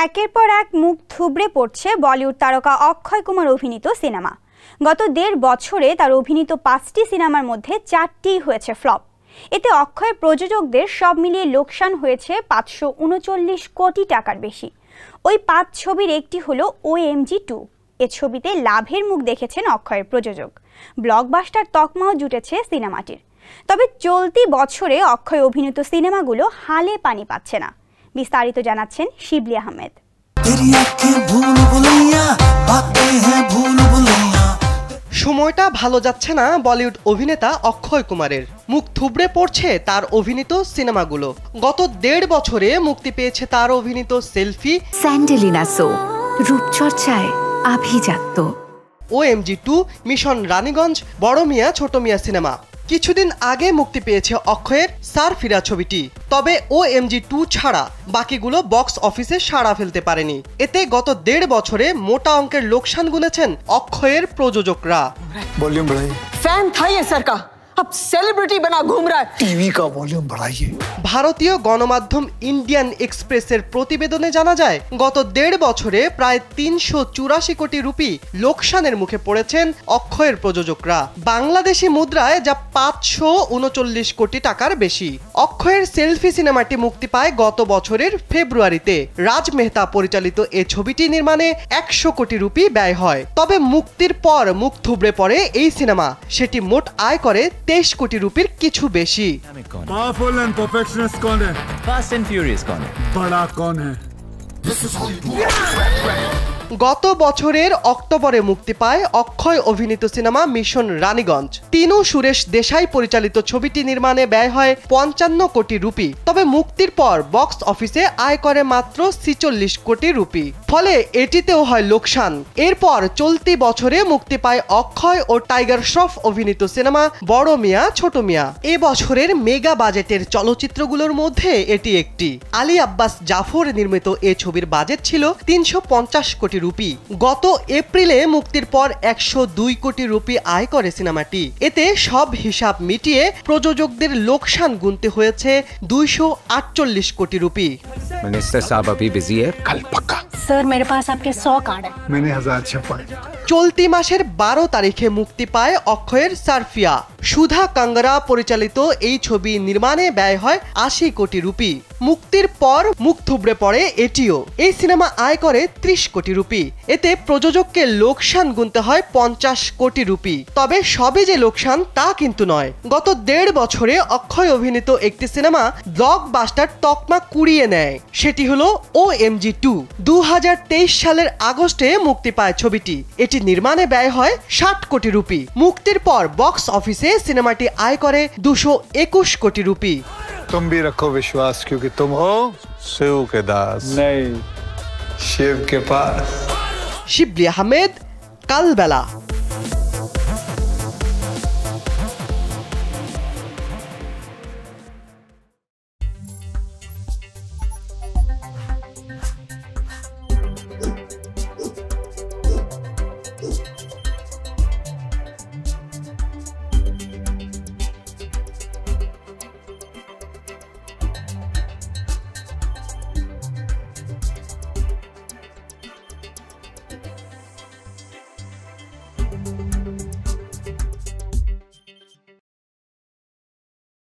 একের পর এক মুখ থুবড়ে পড়ছে বলিউড তারকা অক্ষয় কুমার অভিনীত সিনেমা। গত ১.৫ বছরে তার অভিনীত ৫টি সিনেমার মধ্যে ৪টিই হয়েছে ফ্লপ। এতে অক্ষয়ের প্রযোজকদের সব মিলিয়ে লোকসান হয়েছে ৫৩৯ কোটি টাকার বেশি। ওই ৫ ছবির একটি হলো OMG2। এ ছবিতে লাভের মুখ দেখেছেন অক্ষয়ের প্রযোজক। ব্লকবাস্টার তকমাও জুটেছে সিনেমাটির। তবে চলতি বছরে অক্ষয় অভিনীত সিনেমাগুলো হালে পানি পাচ্ছে না। বিস্তারিত জানাচ্ছেন শিবলি আহমেদ। সময়টা ভালো যাচ্ছে না বলিউড অভিনেতা অক্ষয় কুমারের। মুখ থুবড়ে পড়ছে তার অভিনীত সিনেমাগুলো। গত ১.৫ বছরে মুক্তি পেয়েছে তার অভিনীত সেলফি, স্যান্ডেলিনা সো, রূপচর্চায় আভিজাত্য, OMG2, মিশন রানীগঞ্জ, বড় মিয়া ছোট মিয়া সিনেমা। কিছুদিন আগে মুক্তি পেয়েছে অক্ষয়ের সারফিরা ছবিটি। তবে OMG2 ছাড়া বাকিগুলো বক্স অফিসে সাড়া ফেলতে পারেনি। এতে গত ১.৫ বছরে মোটা অঙ্কের লোকসান গুনেছেন অক্ষয়ের প্রযোজকরা। वॉल्यूम बढ़ाइए। फैन था ये सर का, अब सेलिब्रिटी बना घूम रहा है। टीवी का वॉल्यूम बढ़ाइए। ভারতীয় গণমাধ্যম ইন্ডিয়ান এক্সপ্রেসের প্রতিবেদনে জানা যায়, গত ১.৫ বছরে প্রায় ৩৮৪ কোটি রুপি লোকসানের মুখে পড়েছেন অক্ষয়ের প্রযোজকরা। বাংলাদেশি মুদ্রায় যা ৫৩৯ কোটি টাকার বেশি। অক্ষয়ের সেলফি সিনেমাটি মুক্তি পায় গত বছরের ফেব্রুয়ারিতে। রাজ মেহতা পরিচালিত এ ছবিটি নির্মাণে ১০০ কোটি রুপি ব্যয় হয়। তবে মুক্তির পর মুখ থুবড়ে পড়ে এই সিনেমা। সেটি মোট আয় করে ২৩ কোটি রুপির কিছু বেশি। पावरफुल एंड परफेक्शनिस्ट कौन है? फास्ट एंड फ्यूरियस कौन है? बड़ा कौन है? গত বছরের অক্টোবরে মুক্তি পায় অক্ষয় অভিনীত সিনেমা মিশন রানীগঞ্জ। তিনু সুরেশ দেশাই পরিচালিত ছবিটি নির্মাণে ব্যয় হয় ৫৫ কোটি রুপি। তবে মুক্তির পর বক্স অফিসে আয় করে মাত্র ৪৬ কোটি রুপি। ফলে এটিতেও হয় লোকসান। এরপর চলতি বছরে মুক্তি পায় অক্ষয় ও টাইগার শ্রফ অভিনীত সিনেমা বড় মিয়া ছোট মিয়া। এ বছরের মেগা বাজেটের চলচ্চিত্রগুলোর মধ্যে এটি একটি। আলী আব্বাস জাফর নির্মিত এ ছবির বাজেট ছিল ৩৫০ কোটি রুপি। গত এপ্রিলে মুক্তির পর ১০২ কোটি রুপি আয় করে সিনেমাটি। এতে সব হিসাব মিটিয়ে প্রযোজকদের লোকসান গুনতে হয়েছে ২৪৮ কোটি রুপি। मिनिस्टर साहब अभी बिजी है। कल पक्का। सर मेरे पास आपके 100 कार्ड है। मैंने 1000 छपाए। চলতি মাসের ১২ তারিখে মুক্তি পায় অক্ষয়ের সারফিয়া। সুধা কাঙ্গরা পরিচালিত এই ছবি নির্মাণে ব্যয় হয় ৮০ কোটি রুপি। মুক্তির পর মুখ থুবড়ে পড়ে এটিও। এই সিনেমা আয় করে ৩০ কোটি রুপি। এতে প্রযোজককে লোকসান গুনতে হয় ৫০ কোটি রুপি। তবে সবে যে লোকসান তা কিন্তু নয়। গত ১.৫ বছরে অক্ষয় অভিনীত একটি সিনেমা ব্লকবাস্টার তকমা কুড়িয়ে নেয়। সেটি হলো OMG2। ২০২৩ সালের আগস্টে মুক্তি পায় ছবিটি। এটি নির্মাণে ব্যয় হয় ৬০ কোটি রুপি। মুক্তির পর বক্স অফিসে সিনেমাটি আয় করে ২২১ কোটি রুপি। तुम भी रखो विश्वास क्योंकि तुम हो शिव के दास, नहीं शिव के पास। শিবলি আহমেদ, কালবেলা।